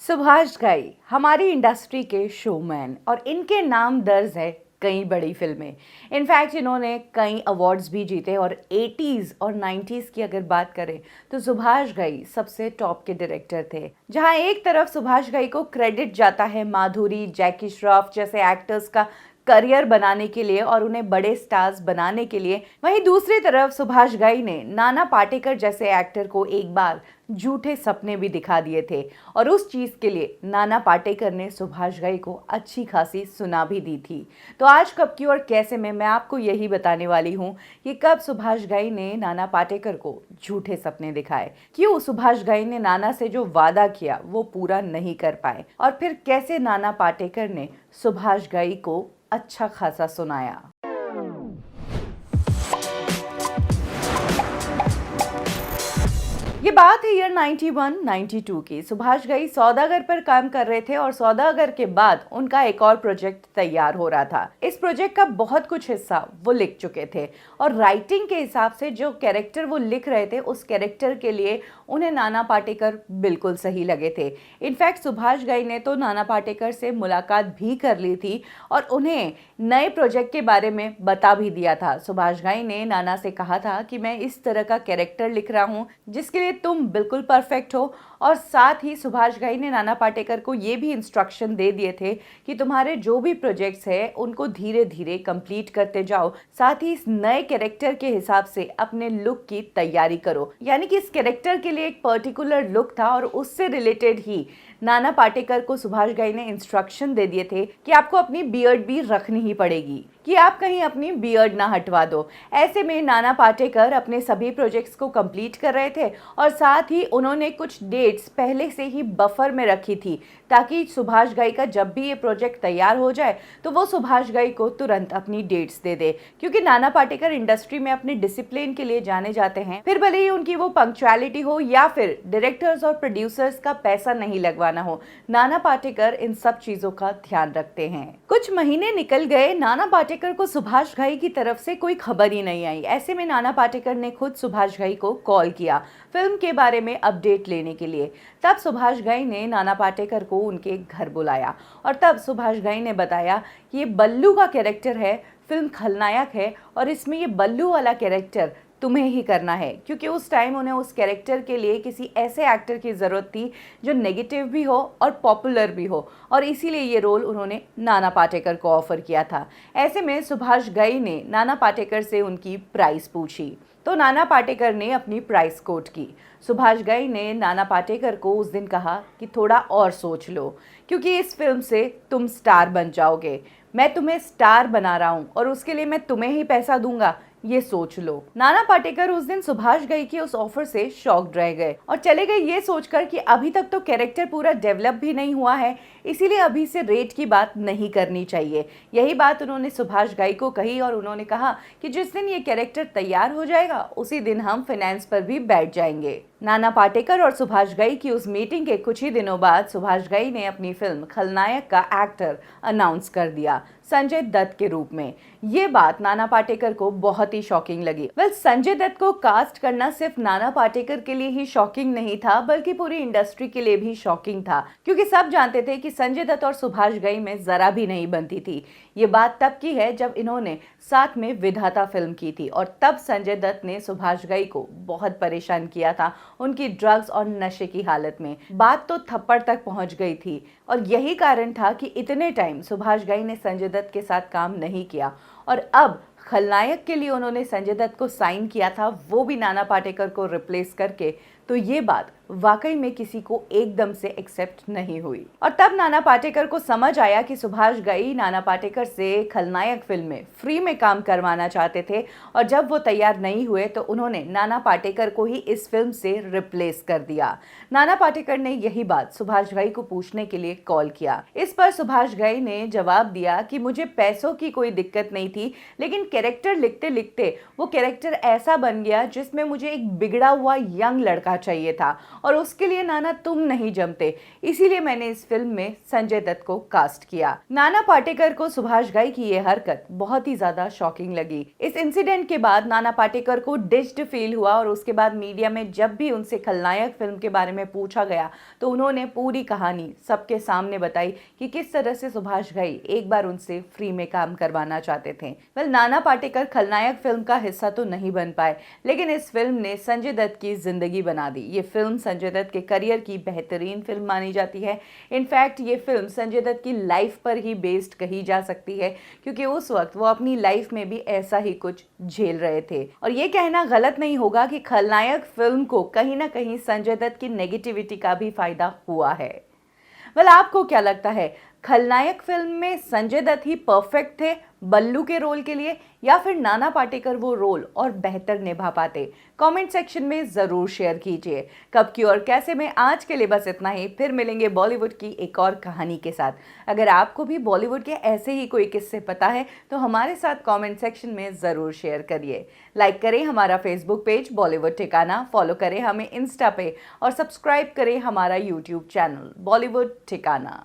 सुभाष घई हमारी इंडस्ट्री के शोमैन और इनके नाम दर्ज है कई बड़ी फिल्में। इनफैक्ट इन्होंने कई अवार्ड्स भी जीते और 80s और 90s की अगर बात करें तो सुभाष घई सबसे टॉप के डायरेक्टर थे। जहां एक तरफ सुभाष घई को क्रेडिट जाता है माधुरी, जैकी श्रॉफ जैसे एक्टर्स का करियर बनाने के लिए और उन्हें बड़े स्टार्स बनाने के लिए, वहीं दूसरी तरफ सुभाष घई ने नाना पाटेकर जैसे एक्टर को एक बार झूठे सपने भी दिखा दिए थे और उस चीज के लिए नाना पाटेकर ने सुभाष घई को अच्छी खासी सुना भी दी थी। तो आज कब क्यों और कैसे में मैं आपको यही बताने वाली हूँ कि कब सुभाष घई ने नाना पाटेकर को झूठे सपने दिखाए, क्यों सुभाष घई ने नाना से जो वादा किया वो पूरा नहीं कर पाए और फिर कैसे नाना पाटेकर ने सुभाष घई को अच्छा खासा सुनाया। ये बात है ईयर 91-92 की। सुभाष घई सौदागर पर काम कर रहे थे और सौदागर के बाद उनका एक और प्रोजेक्ट तैयार हो रहा था। इस प्रोजेक्ट का बहुत कुछ हिस्सा वो लिख चुके थे और राइटिंग के हिसाब से जो कैरेक्टर वो लिख रहे थे उस कैरेक्टर के लिए उन्हें नाना पाटेकर बिल्कुल सही लगे थे। इनफैक्ट सुभाष घई ने तो नाना पाटेकर से मुलाकात भी कर ली थी और उन्हें नए प्रोजेक्ट के बारे में बता भी दिया था। सुभाष घई ने नाना से कहा था कि मैं इस तरह का कैरेक्टर लिख रहा हूँ जिसके लिए तुम बिल्कुल परफेक्ट हो, और साथ ही सुभाष घई ने नाना पाटेकर को ये भी इंस्ट्रक्शन दे दिए थे कि तुम्हारे जो भी प्रोजेक्ट्स हैं उनको धीरे धीरे कंप्लीट करते जाओ, साथ ही इस नए कैरेक्टर के हिसाब से अपने लुक की तैयारी करो। यानी कि इस कैरेक्टर के लिए एक पर्टिकुलर लुक था और उससे रिलेटेड ही नाना पाटेकर को सुभाष घई ने इंस्ट्रक्शन दे दिए थे कि आपको अपनी बियर्ड भी रखनी ही पड़ेगी, कि आप कहीं अपनी बियर्ड ना हटवा दो। ऐसे में नाना पाटेकर अपने सभी प्रोजेक्ट्स को कंप्लीट कर रहे थे और साथ ही उन्होंने कुछ डेट्स पहले से ही बफर में रखी थी ताकि सुभाष घई का जब भी ये प्रोजेक्ट तैयार हो जाए तो वो सुभाष घई को तुरंत अपनी डेट्स दे दे, क्योंकि नाना पाटेकर इंडस्ट्री में अपने डिसिप्लिन के लिए जाने जाते हैं। फिर भले ही उनकी वो पंक्चुअलिटी हो या फिर डायरेक्टर्स और प्रोड्यूसर्स का पैसा नहीं लगवाना हो, नाना पाटेकर इन सब चीजों का ध्यान रखते हैं। कुछ महीने निकल गए, नाना पाटेकर को सुभाष घई की तरफ से कोई खबर ही नहीं आई। ऐसे में नाना पाटेकर ने खुद सुभाष घई को कॉल किया फिल्म के बारे में अपडेट लेने के लिए। तब सुभाष घई ने नाना पाटेकर को उनके घर बुलाया और तब सुभाष घई ने बताया कि ये बल्लू का कैरेक्टर है, फिल्म खलनायक है और इसमें ये बल्लू वाला कैरेक्टर तुम्हें ही करना है, क्योंकि उस टाइम उन्हें उस कैरेक्टर के लिए किसी ऐसे एक्टर की ज़रूरत थी जो नेगेटिव भी हो और पॉपुलर भी हो, और इसीलिए ये रोल उन्होंने नाना पाटेकर को ऑफर किया था। ऐसे में सुभाष घई ने नाना पाटेकर से उनकी प्राइस पूछी तो नाना पाटेकर ने अपनी प्राइस कोट की। सुभाष घई ने नाना पाटेकर को उस दिन कहा कि थोड़ा और सोच लो, क्योंकि इस फिल्म से तुम स्टार बन जाओगे। मैं तुम्हें स्टार बना रहा हूँ और उसके लिए मैं तुम्हें ही पैसा दूंगा, ये सोच लो। नाना पाटेकर उस दिन सुभाष घई के उस ऑफर से शॉक्ड रह गए और चले गए ये सोचकर कि अभी तक तो कैरेक्टर पूरा डेवलप भी नहीं हुआ है, इसीलिए अभी से रेट की बात नहीं करनी चाहिए। यही बात उन्होंने सुभाष घई को कही और उन्होंने कहा कि जिस दिन ये कैरेक्टर तैयार हो जाएगा उसी दिन हम फाइनेंस पर भी बैठ जाएंगे। नाना पाटेकर और सुभाष घई की उस मीटिंग के कुछ ही दिनों बाद सुभाष घई ने अपनी फिल्म खलनायक का एक्टर अनाउंस कर दिया, संजय दत्त के रूप में। ये बात नाना पाटेकर को बहुत ही शॉकिंग लगी। संजय दत्त को कास्ट करना सिर्फ नाना पाटेकर के लिए ही शॉकिंग नहीं था बल्कि पूरी इंडस्ट्री के लिए भी शॉकिंग था, क्योंकि सब जानते थे कि संजय दत्त और सुभाष घई में जरा भी नहीं बनती थी। ये बात तब की है जब इन्होंने साथ में विधाता फिल्म की थी और तब संजय दत्त ने सुभाष घई को बहुत परेशान किया था उनकी ड्रग्स और नशे की हालत में। बात तो थप्पड़ तक पहुंच गई थी और यही कारण था कि इतने टाइम सुभाष घई ने संजय दत्त के साथ काम नहीं किया और अब खलनायक के लिए उन्होंने संजय दत्त को साइन किया था, वो भी नाना पाटेकर को रिप्लेस करके। तो ये बात वाकई में किसी को एकदम से एक्सेप्ट नहीं हुई और तब नाना पाटेकर को समझ आया कि सुभाष घई नाना पाटेकर से खलनायक फिल्म में फ्री में काम करवाना चाहते थे और जब वो तैयार नहीं हुए तो उन्होंने नाना पाटेकर को ही इस फिल्म से रिप्लेस कर दिया। नाना पाटेकर ने यही बात सुभाष घई को पूछने के लिए कॉल किया। इस पर सुभाष घई ने जवाब दिया कि मुझे पैसों की कोई दिक्कत नहीं थी, लेकिन कैरेक्टर लिखते लिखते वो कैरेक्टर ऐसा बन गया जिसमें मुझे एक बिगड़ा हुआ यंग लड़का चाहिए था और उसके लिए नाना तुम नहीं जमते, इसीलिए मैंने इस फिल्म में संजय दत्त को कास्ट किया। नाना पाटेकर को सुभाष घई की ये हरकत बहुत ही ज्यादा शॉकिंग लगी। इस इंसिडेंट के बाद नाना पाटेकर को डिस्ड फील हुआ और उसके बाद मीडिया में जब भी उनसे खलनायक फिल्म के बारे में पूछा गया तो उन्होंने पूरी कहानी सबके सामने बताई कि किस तरह से सुभाष घई एक बार उनसे फ्री में काम करवाना चाहते थे। नाना पाटेकर खलनायक फिल्म का हिस्सा तो नहीं बन पाए, लेकिन इस फिल्म ने संजय दत्त की जिंदगी बना दी। ये फिल्म संजय दत्त के करियर की बेहतरीन फिल्म मानी जाती है। इनफैक्ट ये फिल्म संजय दत्त की लाइफ पर ही बेस्ड कही जा सकती है, क्योंकि उस वक्त वो अपनी लाइफ में भी ऐसा ही कुछ झेल रहे थे। और ये कहना गलत नहीं होगा कि खलनायक फिल्म को कहीं ना कहीं संजय दत्त की नेगेटिविटी का भी फायदा हुआ है। आपको क्या लगता है, खलनायक फिल्म में संजय दत्त ही परफेक्ट थे बल्लू के रोल के लिए, या फिर नाना पाटेकर वो रोल और बेहतर निभा पाते? कमेंट सेक्शन में जरूर शेयर कीजिए। कब की और कैसे में आज के लिए बस इतना ही। फिर मिलेंगे बॉलीवुड की एक और कहानी के साथ। अगर आपको भी बॉलीवुड के ऐसे ही कोई किस्से पता है तो हमारे साथ कमेंट सेक्शन में जरूर शेयर करिए। लाइक करें हमारा फेसबुक पेज बॉलीवुड ठिकाना, फॉलो करें हमें इंस्टा पे और सब्सक्राइब करें हमारा यूट्यूब चैनल बॉलीवुड ठिकाना।